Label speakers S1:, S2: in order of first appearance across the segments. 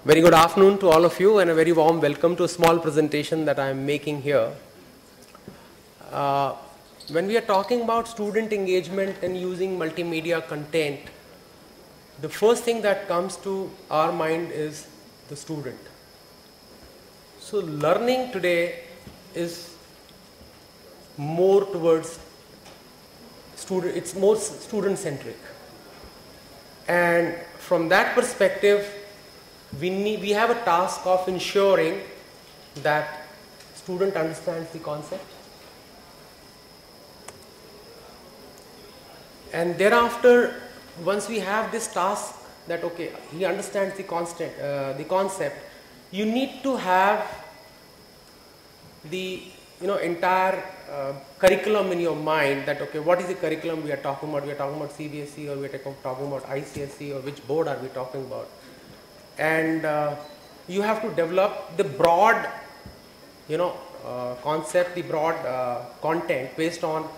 S1: Very good afternoon to all of you and a very warm welcome to a small presentation that I am making here. When we are talking about student engagement and using multimedia content, the first thing that comes to our mind is the student. So learning today is more towards student, it's more student centric. And from that perspective, we have a task of ensuring that student understands the concept, and thereafter, once we have this task that okay, he understands the concept, you need to have the entire curriculum in your mind. That okay, what is the curriculum we are talking about? We are talking about CBSE, or we are talking about ICSE, or which board are we talking about? And you have to develop the broad concept, the broad content based on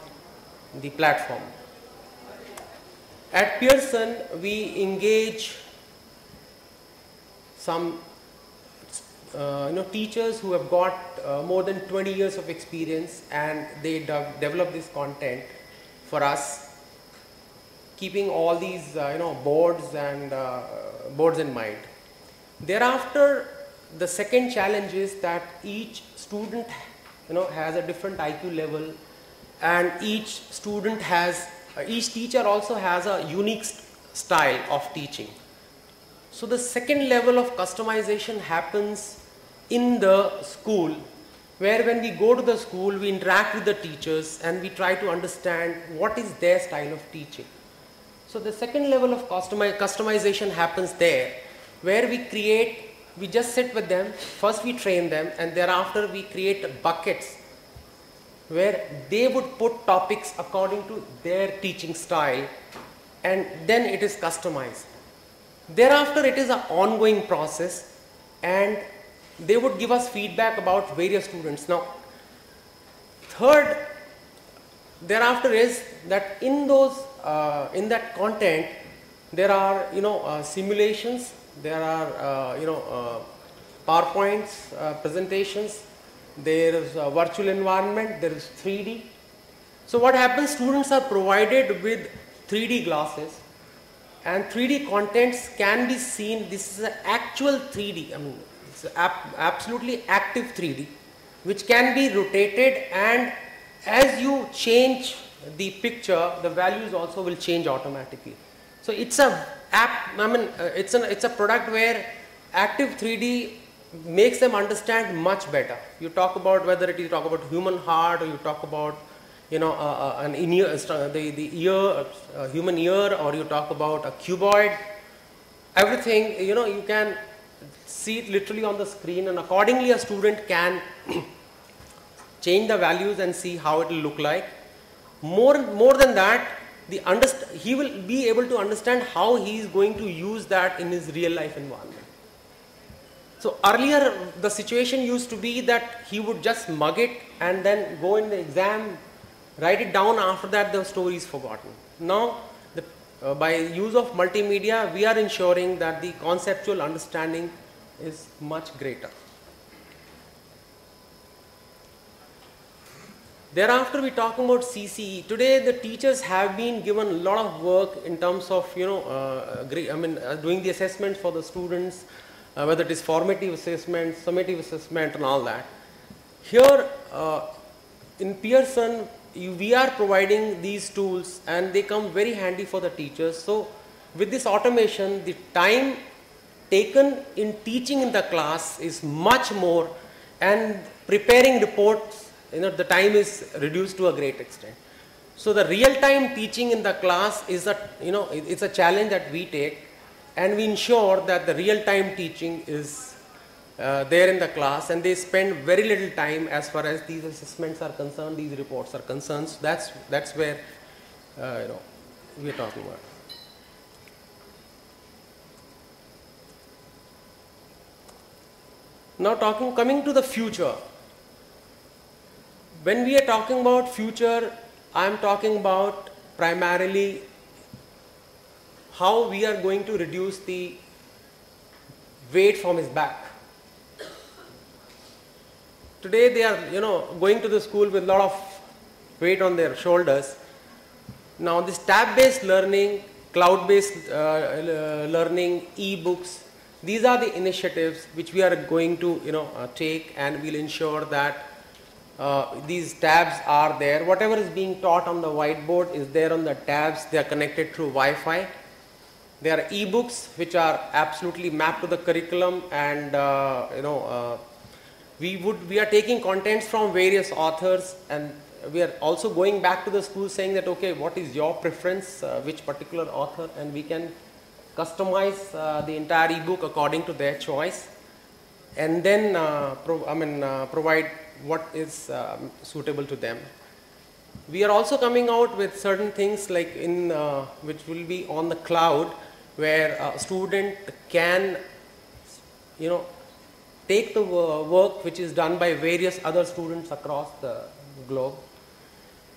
S1: the platform. At Pearson, we engage some teachers who have got more than 20 years of experience, and they develop this content for us, keeping all these boards in mind. Thereafter, the second challenge is that each student has a different IQ level, and each teacher also has a unique style of teaching. So the second level of customization happens in the school, where when we go to the school, we interact with the teachers and we try to understand what is their style of teaching. So the second level of customization happens there, where we just sit with them, first we train them, and thereafter we create buckets where they would put topics according to their teaching style, and then it is customized. Thereafter it is an ongoing process, and they would give us feedback about various students. Now, third, thereafter is that in that content there are simulations, there are PowerPoints, presentations, there is a virtual environment, there is 3D. So what happens, students are provided with 3D glasses, and 3D contents can be seen. This is an actual 3D, I mean it's absolutely active 3D, which can be rotated, and as you change the picture, the values also will change automatically. So it's a it's a product where active 3D makes them understand much better. You talk about whether you talk about human heart, or you talk about an ear, human ear, or you talk about a cuboid. Everything you can see it literally on the screen, and accordingly a student can change the values and see how it will look like. More than that, he will be able to understand how he is going to use that in his real life environment. So earlier the situation used to be that he would just mug it and then go in the exam, write it down, after that the story is forgotten. Now by use of multimedia, we are ensuring that the conceptual understanding is much greater. Thereafter, we talk about CCE. Today, the teachers have been given a lot of work in terms of doing the assessments for the students, whether it is formative assessment, summative assessment, and all that. Here in Pearson, we are providing these tools, and they come very handy for the teachers. So with this automation, the time taken in teaching in the class is much more, and preparing reports, the time is reduced to a great extent. So the real-time teaching in the class is it's a challenge that we take, and we ensure that the real-time teaching is there in the class, and they spend very little time as far as these assessments are concerned, these reports are concerned. So that's where we are talking about. Now coming to the future. When we are talking about future, I am talking about primarily how we are going to reduce the weight from his back. Today they are, going to the school with a lot of weight on their shoulders. Now this tab-based learning, cloud-based learning, e-books, these are the initiatives which we are going to, take, and we'll ensure that these tabs are there. Whatever is being taught on the whiteboard is there on the tabs. They are connected through Wi-Fi. There are e-books which are absolutely mapped to the curriculum, and we are taking contents from various authors, and we are also going back to the school saying that, okay, what is your preference, which particular author, and we can customize the entire ebook according to their choice, and then provide what is suitable to them. We are also coming out with certain things like which will be on the cloud, where a student can, take the work which is done by various other students across the globe,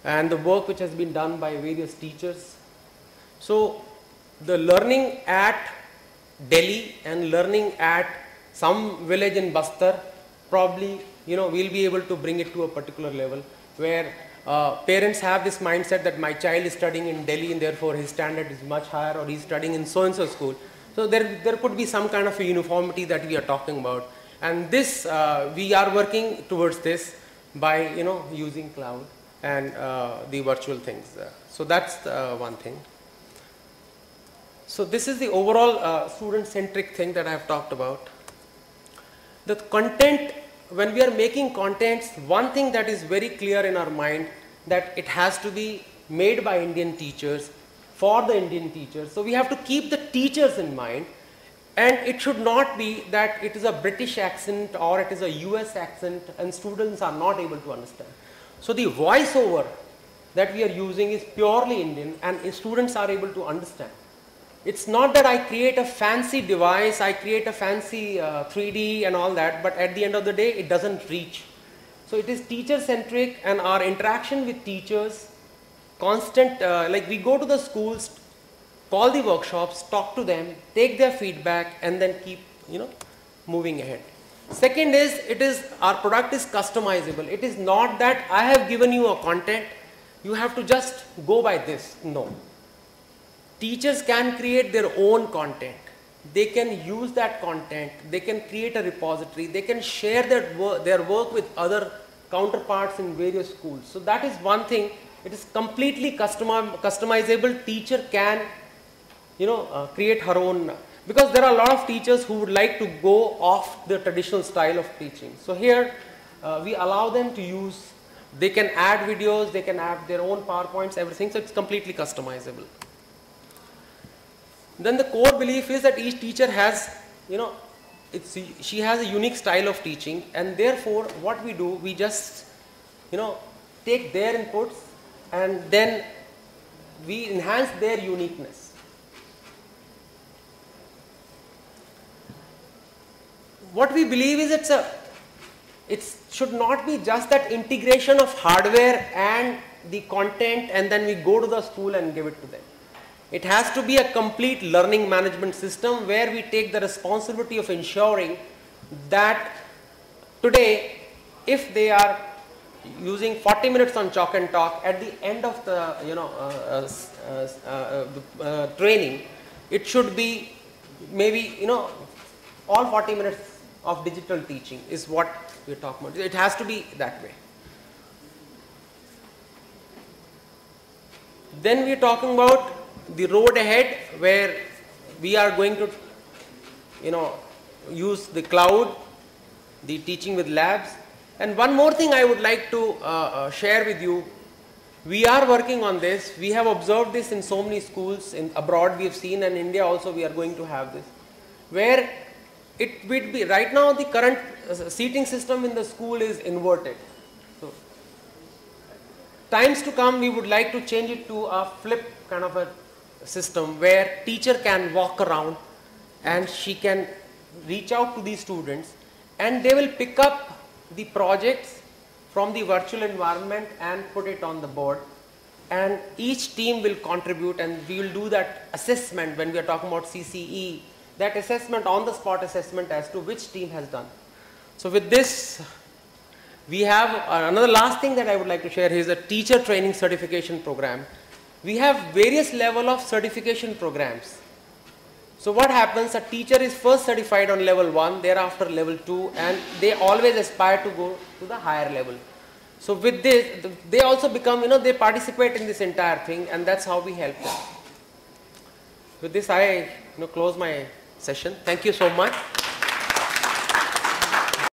S1: and the work which has been done by various teachers. So the learning at Delhi and learning at some village in Bastar, probably, we'll be able to bring it to a particular level where parents have this mindset that my child is studying in Delhi and therefore his standard is much higher, or he's studying in so-and-so school. So there could be some kind of a uniformity that we are talking about. And this, we are working towards this by, using cloud and the virtual things. So that's one thing. So this is the overall student-centric thing that I have talked about. The content, when we are making contents, one thing that is very clear in our mind, that it has to be made by Indian teachers for the Indian teachers. So we have to keep the teachers in mind, and it should not be that it is a British accent or it is a US accent and students are not able to understand. So the voiceover that we are using is purely Indian, and students are able to understand. It's not that I create a fancy device, I create a fancy 3D and all that, but at the end of the day, it doesn't reach. So it is teacher-centric, and our interaction with teachers, constant, like we go to the schools, call the workshops, talk to them, take their feedback, and then keep, moving ahead. Second is, our product is customizable. It is not that I have given you a content, you have to just go by this. No. Teachers can create their own content. They can use that content. They can create a repository. They can share their work with other counterparts in various schools. So that is one thing. It is completely customizable. Teacher can, create her own. Because there are a lot of teachers who would like to go off the traditional style of teaching. So here we allow them to use. They can add videos. They can add their own PowerPoints, everything. So it's completely customizable. Then the core belief is that each teacher has, she has a unique style of teaching, and therefore what we do, we just, take their inputs and then we enhance their uniqueness. What we believe is it should not be just that integration of hardware and the content and then we go to the school and give it to them. It has to be a complete learning management system where we take the responsibility of ensuring that today, if they are using 40 minutes on Chalk and Talk, at the end of the training, it should be maybe all 40 minutes of digital teaching is what we are talking about. It has to be that way. Then we are talking about the road ahead, where we are going to use the cloud, the teaching with labs. And one more thing I would like to share with you, we are working on this. We have observed this in so many schools abroad we have seen, and India also we are going to have this, where it would be, right now the current seating system in the school is inverted. So times to come we would like to change it to a flip kind of a system where teacher can walk around and she can reach out to these students and they will pick up the projects from the virtual environment and put it on the board, and each team will contribute, and we will do that assessment when we are talking about CCE. that assessment, on the spot assessment as to which team has done. So with this, we have another last thing that I would like to share is a teacher training certification program. We have various level of certification programs. So what happens, a teacher is first certified on level 1, thereafter level 2, and they always aspire to go to the higher level. So with this, they also become, they participate in this entire thing, and that's how we help them. With this, I close my session. Thank you so much.